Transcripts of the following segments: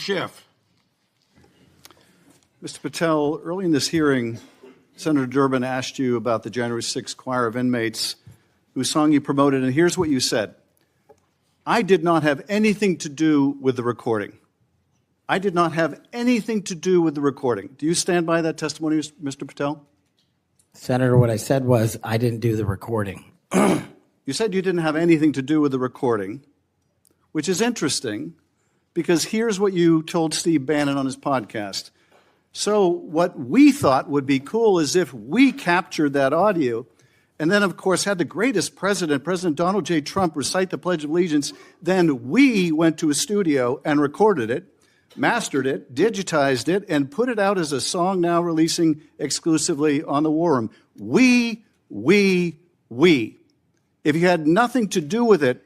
Schiff. Mr. Patel, early in this hearing, Senator Durbin asked you about the January 6th choir of inmates whose song you promoted, and here's what you said. I did not have anything to do with the recording. I did not have anything to do with the recording. Do you stand by that testimony, Mr. Patel? Senator, what I said was I didn't do the recording. You said you didn't have anything to do with the recording, which is interesting because here's what you told Steve Bannon on his podcast. So what we thought would be cool is if we captured that audio and then, of course, had the greatest president, President Donald J. Trump, recite the Pledge of Allegiance, then we went to a studio and recorded it, mastered it, digitized it, and put it out as a song now releasing exclusively on the War Room. We. If you had nothing to do with it,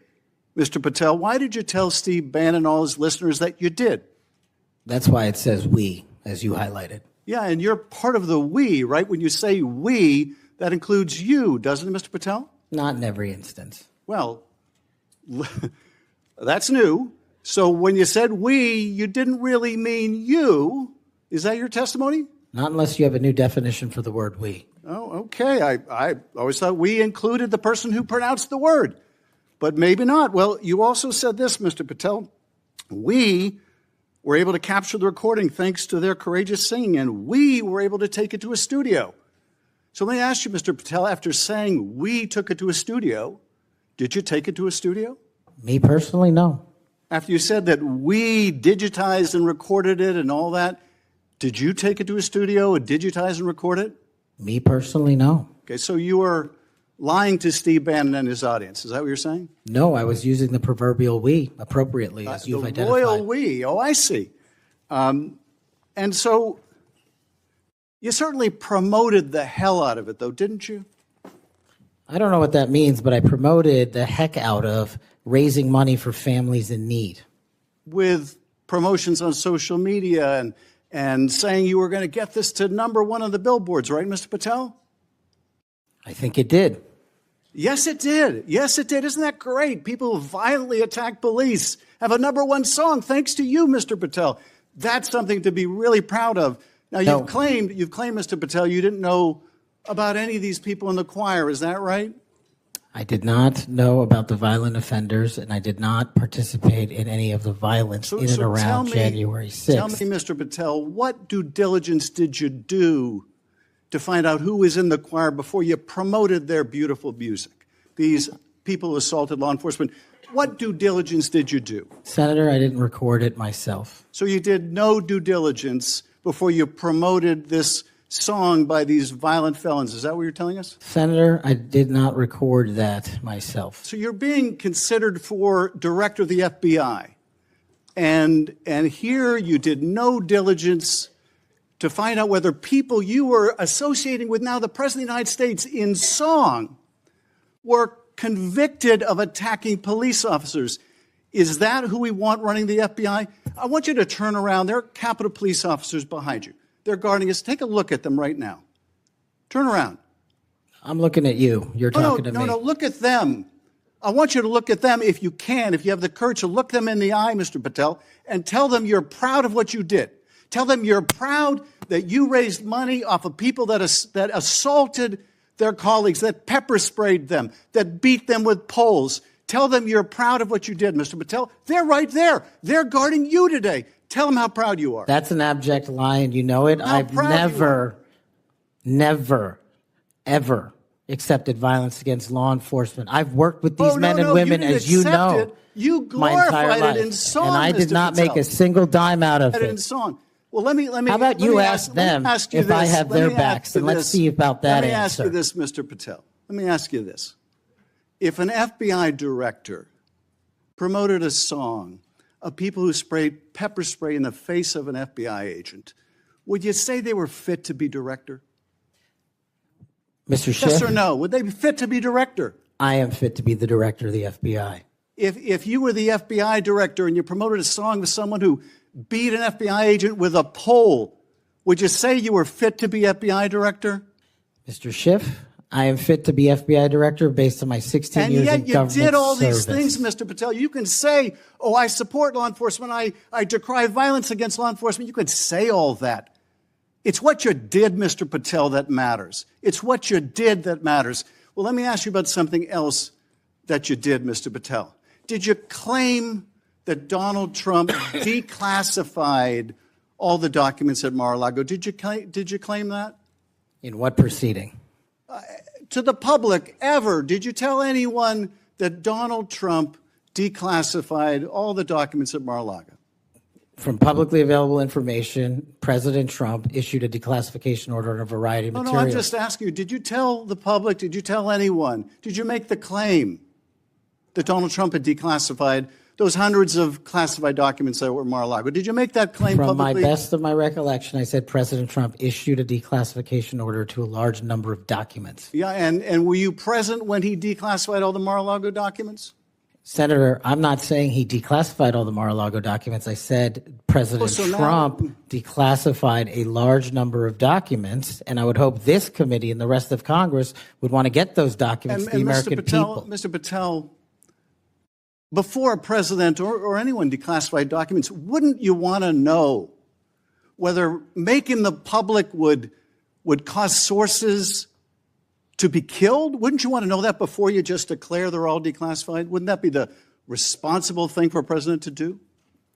Mr. Patel, why did you tell Steve Bannon and all his listeners that you did? That's why it says we, as you highlighted. Yeah, and you're part of the we, right? When you say we, that includes you, doesn't it, Mr. Patel? Not in every instance. Well, that's new. So when you said we, you didn't really mean you. Is that your testimony? Not unless you have a new definition for the word we. Oh, okay. I always thought we included the person who pronounced the word, but maybe not. Well, you also said this, Mr. Patel. We were able to capture the recording thanks to their courageous singing, and we were able to take it to a studio. So let me ask you, Mr. Patel, after saying we took it to a studio, did you take it to a studio? Me personally, no. After you said that we digitized and recorded it and all that, did you take it to a studio and digitize and record it? Me personally, no. Okay, so you were lying to Steve Bannon and his audience. Is that what you're saying? No, I was using the proverbial we appropriately, as you've identified. The royal we. Oh, I see. And so you certainly promoted the hell out of it, though, didn't you? I don't know what that means, but I promoted the heck out of raising money for families in need. With promotions on social media and saying you were going to get this to #1 on the billboards, right, Mr. Patel? I think it did. Yes, it did. Yes, it did. Isn't that great? People who violently attack police have a #1 song thanks to you, Mr. Patel. That's something to be really proud of. Now, you've claimed, Mr. Patel, you didn't know about any of these people in the choir. Is that right? I did not know about the violent offenders, and I did not participate in any of the violence in and around January 6th. Tell me, Mr. Patel, what due diligence did you do to find out who was in the choir before you promoted their beautiful music? These people who assaulted law enforcement, what due diligence did you do? Senator, I didn't record it myself. So you did no due diligence before you promoted this song by these violent felons. Is that what you're telling us? Senator, I did not record that myself. So you're being considered for director of the FBI. And here you did no diligence to find out whether people you were associating with now the President of the United States in song were convicted of attacking police officers. Is that who we want running the FBI? I want you to turn around. There are Capitol Police officers behind you. They're guarding us. Take a look at them right now. Turn around. I'm looking at you. You're talking to me. No, look at them. I want you to look at them if you can, if you have the courage to look them in the eye, Mr. Patel, and tell them you're proud of what you did. Tell them you're proud that you raised money off of people that assaulted their colleagues, that pepper sprayed them, that beat them with poles. Tell them you're proud of what you did, Mr. Patel. They're right there. They're guarding you today. Tell them how proud you are. That's an abject lie, and you know it. I've never, ever accepted violence against law enforcement. I've worked with these men and women, as you know, you my entire glorified life, it in song, and I did not make a single dime out of it. In song. Well, let me. How about you ask them if I have their backs, and let's see about that answer. Let me ask you this, Mr. Patel. Let me ask you this. If an FBI director promoted a song of people who sprayed pepper spray in the face of an FBI agent, would you say they were fit to be director? Mr. Schiff? Yes or no? Would they be fit to be director? I am fit to be the director of the FBI. If you were the FBI director and you promoted a song with someone who beat an FBI agent with a pole, would you say you were fit to be FBI director? Mr. Schiff, I am fit to be FBI director based on my 16 years in government service. And yet you did all these things, Mr. Patel. You can say, oh, I support law enforcement. I decry violence against law enforcement. You could say all that. It's what you did, Mr. Patel, that matters. It's what you did that matters. Well, let me ask you about something else that you did, Mr. Patel. Did you claim that Donald Trump declassified all the documents at Mar-a-Lago? Did you claim that? In what proceeding? To the public, ever. Did you tell anyone that Donald Trump declassified all the documents at Mar-a-Lago? From publicly available information, President Trump issued a declassification order on a variety of materials. No, I'm just asking you, did you tell the public, did you tell anyone, did you make the claim that Donald Trump had declassified those hundreds of classified documents that were at Mar-a-Lago? Did you make that claim publicly? From my best of my recollection, I said President Trump issued a declassification order to a large number of documents. Yeah, and were you present when he declassified all the Mar-a-Lago documents? Senator, I'm not saying he declassified all the Mar-a-Lago documents. I said President Trump declassified a large number of documents, and I would hope this committee and the rest of Congress would want to get those documents to the American people. Mr. Patel, before a president or anyone declassified documents, wouldn't you want to know whether making the public would cause sources to be killed? Wouldn't you want to know that before you just declare they're all declassified? Wouldn't that be the responsible thing for a president to do?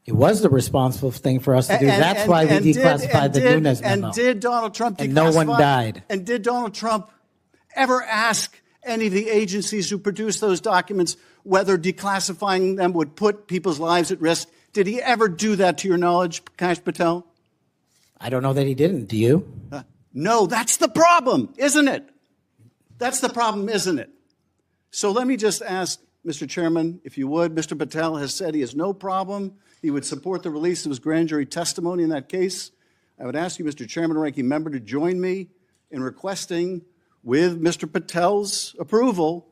It was the responsible thing for us to do. That's why we declassified the Nunes memo. And did Donald Trump declassify? And no one died. And did Donald Trump ever ask any of the agencies who produced those documents whether declassifying them would put people's lives at risk? Did he ever do that, to your knowledge, Kash Patel? I don't know that he didn't. Do you? No, that's the problem, isn't it? That's the problem, isn't it? So let me just ask, Mr. Chairman, if you would, Mr. Patel has said he has no problem. He would support the release of his grand jury testimony in that case. I would ask you, Mr. Chairman and Ranking Member, to join me in requesting, with Mr. Patel's approval,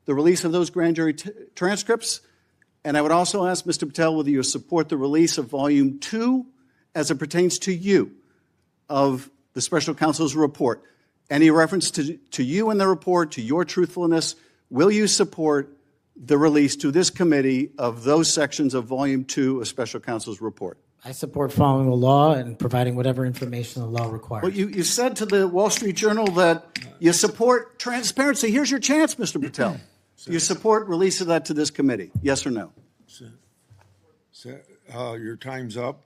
the release of those grand jury transcripts. And I would also ask Mr. Patel whether you support the release of Volume 2 as it pertains to you of the special counsel's report. Any reference to you in the report, to your truthfulness, will you support the release to this committee of those sections of Volume 2 of special counsel's report? I support following the law and providing whatever information the law requires. Well, you said to the Wall Street Journal that you support transparency. Here's your chance, Mr. Patel. You support release of that to this committee, yes or no? Your time's up.